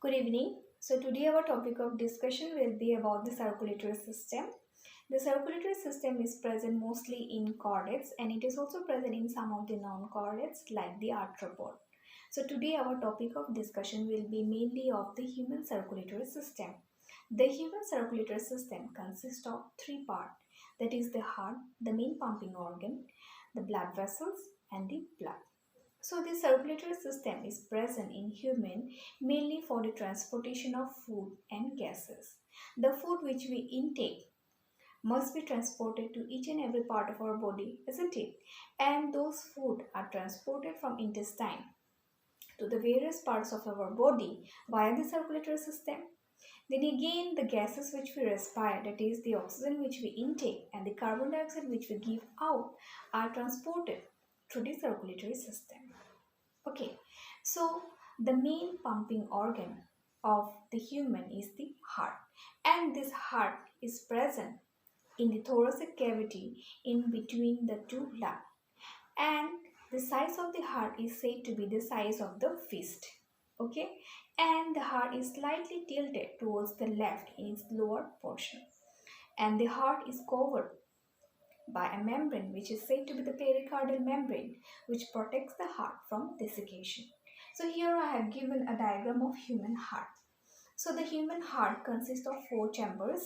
Good evening. So today our topic of discussion will be about the circulatory system. The circulatory system is present mostly in chordates and it is also present in some of the non-chordates like the arthropod. So today our topic of discussion will be mainly of the human circulatory system. The human circulatory system consists of three parts, that is the heart, the main pumping organ, the blood vessels and the blood. So the circulatory system is present in human mainly for the transportation of food and gases. The food which we intake must be transported to each and every part of our body, isn't it? And those food are transported from intestine to the various parts of our body via the circulatory system. Then again, the gases which we respire, that is the oxygen which we intake and the carbon dioxide which we give out, are transported through the circulatory system. Okay, so the main pumping organ of the human is the heart, and this heart is present in the thoracic cavity in between the two lungs, and the size of the heart is said to be the size of the fist. Okay, and the heart is slightly tilted towards the left in its lower portion, and the heart is covered by a membrane which is said to be the pericardial membrane, which protects the heart from desiccation. So here I have given a diagram of human heart. So the human heart consists of four chambers,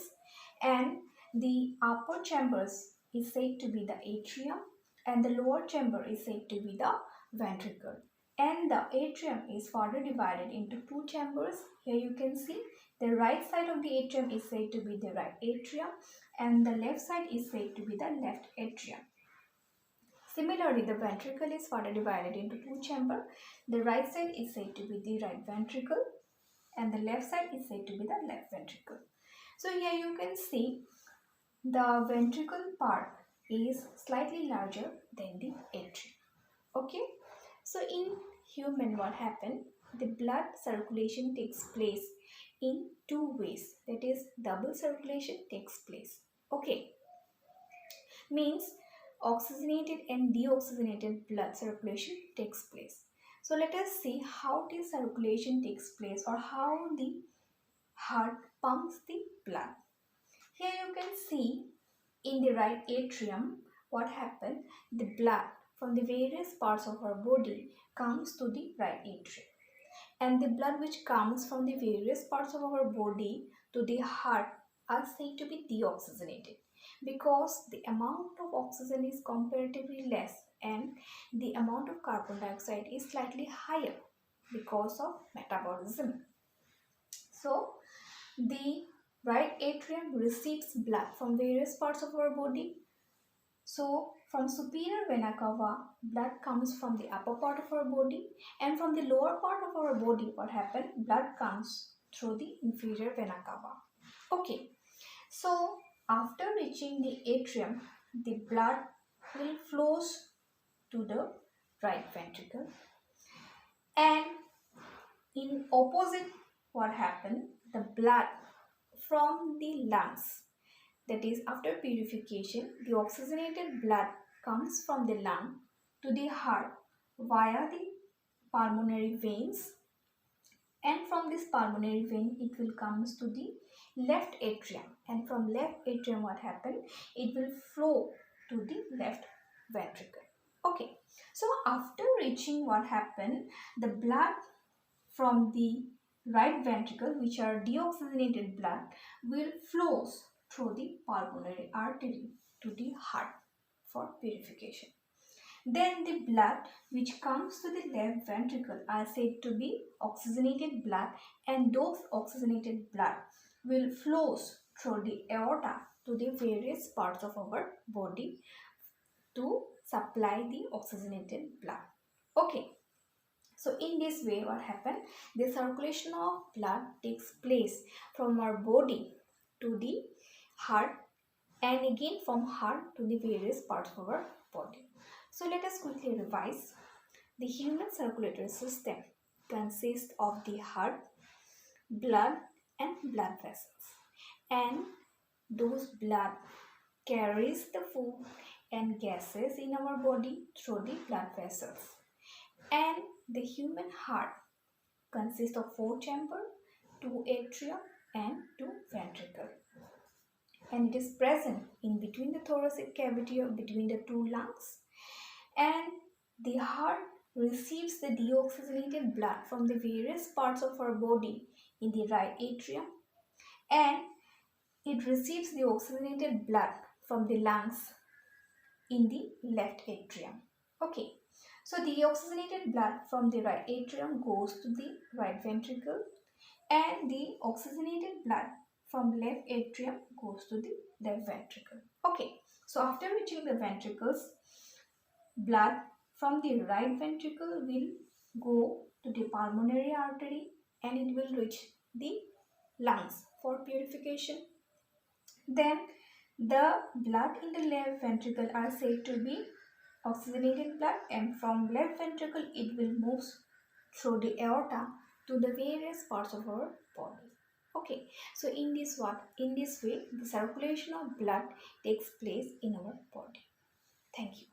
and the upper chambers is said to be the atrium and the lower chamber is said to be the ventricle. And the atrium is further divided into two chambers. Here you can see the right side of the atrium is said to be the right atrium and the left side is said to be the left atrium. Similarly, the ventricle is further divided into two chambers. The right side is said to be the right ventricle and the left side is said to be the left ventricle. So here you can see the ventricle part is slightly larger than the atrium. Okay, so in human what happened, the blood circulation takes place in two ways, that is double circulation takes place. Okay, means oxygenated and deoxygenated blood circulation takes place. So let us see how the circulation takes place or how the heart pumps the blood. Here you can see in the right atrium what happened, the blood from the various parts of our body comes to the right atrium, and the blood which comes from the various parts of our body to the heart are said to be deoxygenated because the amount of oxygen is comparatively less and the amount of carbon dioxide is slightly higher because of metabolism. So the right atrium receives blood from various parts of our body. So from superior vena cava, blood comes from the upper part of our body, and from the lower part of our body, what happened? Blood comes through the inferior vena cava. Okay, so after reaching the atrium, the blood will flows to the right ventricle, and in opposite, what happened? The blood from the lungs, that is after purification, the oxygenated blood comes from the lung to the heart via the pulmonary veins, and from this pulmonary vein it will comes to the left atrium, and from left atrium what happened, it will flow to the left ventricle. Okay, so after reaching what happened, the blood from the right ventricle, which are deoxygenated blood, will flows through the pulmonary artery to the heart for purification. Then the blood which comes to the left ventricle are said to be oxygenated blood, and those oxygenated blood will flows through the aorta to the various parts of our body to supply the oxygenated blood. Okay, so in this way what happened, the circulation of blood takes place from our body to the heart and again from heart to the various parts of our body. So let us quickly revise. The human circulatory system consists of the heart, blood and blood vessels, and those blood carries the food and gases in our body through the blood vessels. And the human heart consists of four chambers, to atrium and to ventricle, and it is present in between the thoracic cavity or between the two lungs. And the heart receives the deoxygenated blood from the various parts of our body in the right atrium, and it receives the oxygenated blood from the lungs in the left atrium. Okay, so the oxygenated blood from the right atrium goes to the right ventricle, and the oxygenated blood from left atrium goes to the left ventricle. Okay, so after reaching the ventricles, blood from the right ventricle will go to the pulmonary artery, and it will reach the lungs for purification. Then the blood in the left ventricle are said to be oxygenated blood, and from left ventricle it will move through the aorta to the various parts of our body. Okay, so in this way the circulation of blood takes place in our body. Thank you.